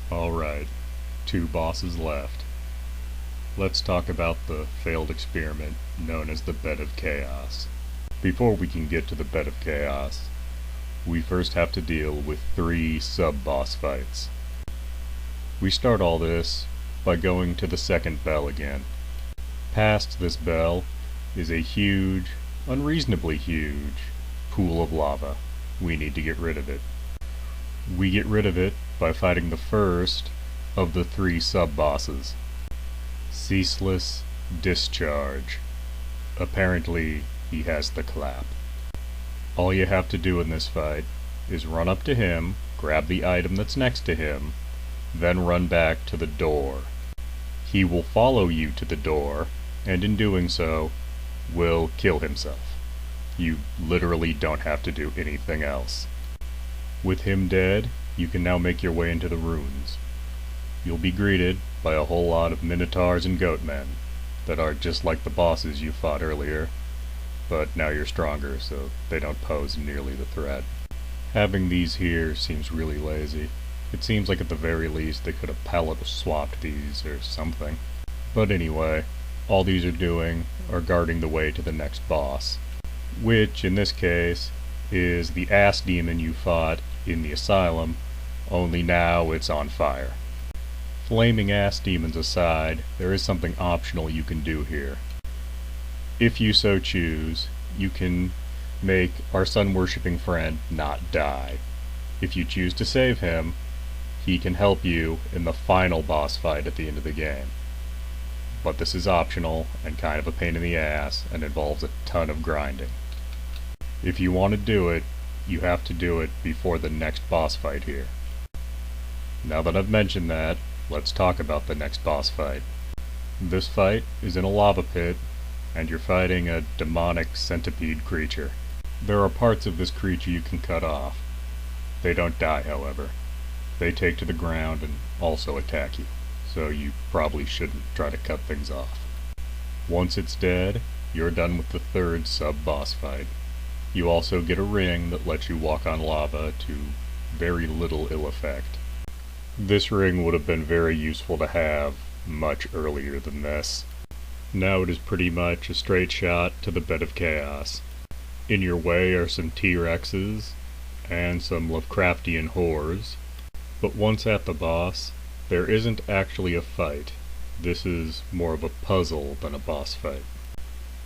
Alright, 2 bosses left. Let's talk about the failed experiment known as the Bed of Chaos. Before we can get to the Bed of Chaos, we first have to deal with 3 sub-boss fights. We start all this by going to the second bell again. Past this bell is a huge, unreasonably huge, pool of lava. We need to get rid of it. We get rid of it by fighting the first of the 3 sub-bosses. Ceaseless Discharge. Apparently, he has the clap. All you have to do in this fight is run up to him, grab the item that's next to him, then run back to the door. He will follow you to the door, and in doing so, will kill himself. You literally don't have to do anything else. With him dead, you can now make your way into the ruins. You'll be greeted by a whole lot of minotaurs and goatmen that are just like the bosses you fought earlier, but now you're stronger, so they don't pose nearly the threat. Having these here seems really lazy. It seems like at the very least they could have palette swapped these or something. But anyway, all these are doing are guarding the way to the next boss, which in this case is the ass demon you fought in the asylum, only now it's on fire. Flaming ass demons aside, there is something optional you can do here. If you so choose, you can make our sun-worshipping friend not die. If you choose to save him, he can help you in the final boss fight at the end of the game. But this is optional and kind of a pain in the ass and involves a ton of grinding. If you want to do it, you have to do it before the next boss fight here. Now that I've mentioned that, let's talk about the next boss fight. This fight is in a lava pit, and you're fighting a demonic centipede creature. There are parts of this creature you can cut off. They don't die, however. They take to the ground and also attack you, so you probably shouldn't try to cut things off. Once it's dead, you're done with the 3rd sub-boss fight. You also get a ring that lets you walk on lava to very little ill effect. This ring would have been very useful to have much earlier than this. Now it is pretty much a straight shot to the Bed of Chaos. In your way are some T-Rexes and some Lovecraftian whores, but once at the boss, there isn't actually a fight. This is more of a puzzle than a boss fight.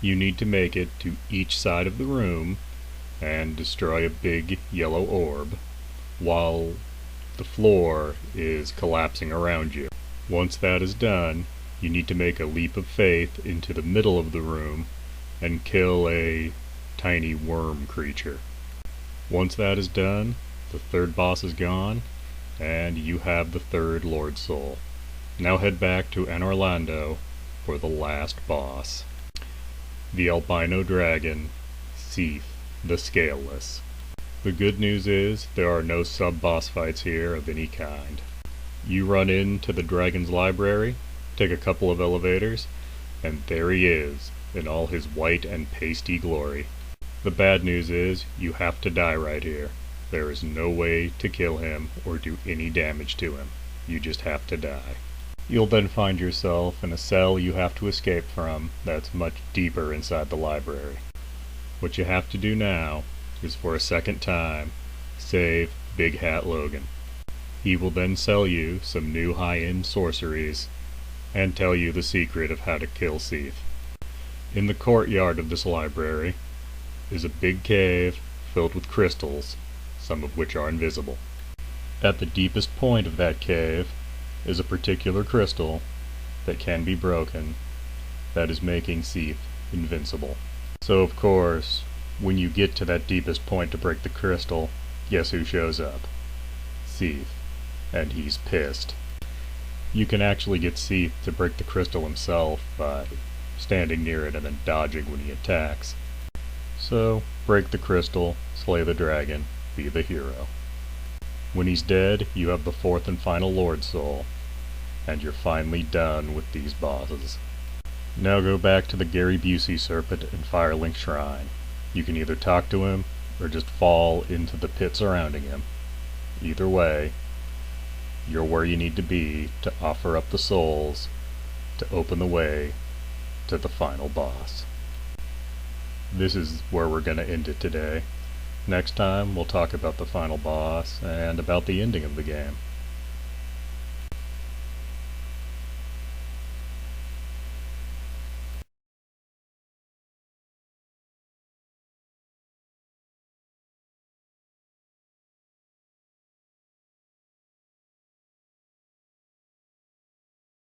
You need to make it to each side of the room and destroy a big yellow orb while the floor is collapsing around you. Once that is done, you need to make a leap of faith into the middle of the room and kill a tiny worm creature. Once that is done, the 3rd boss is gone, and you have the 3rd Lord Soul. Now head back to Anorlando for the last boss. The albino dragon, Seath the Scaleless. The good news is there are no sub-boss fights here of any kind. You run into the dragon's library, take a couple of elevators, and there he is, in all his white and pasty glory. The bad news is you have to die right here. There is no way to kill him or do any damage to him. You just have to die. You'll then find yourself in a cell you have to escape from that's much deeper inside the library. What you have to do now is for a second time save Big Hat Logan. He will then sell you some new high-end sorceries and tell you the secret of how to kill Seath. In the courtyard of this library is a big cave filled with crystals, some of which are invisible. At the deepest point of that cave is a particular crystal that can be broken that is making Seath invincible. So of course, when you get to that deepest point to break the crystal, guess who shows up? Seath. And he's pissed. You can actually get Seath to break the crystal himself by standing near it and then dodging when he attacks. So, break the crystal, slay the dragon, be the hero. When he's dead, you have the 4th and final Lord Soul, and you're finally done with these bosses. Now go back to the Gary Busey Serpent and Firelink Shrine. You can either talk to him, or just fall into the pit surrounding him. Either way, you're where you need to be to offer up the souls to open the way to the final boss. This is where we're going to end it today. Next time we'll talk about the final boss and about the ending of the game.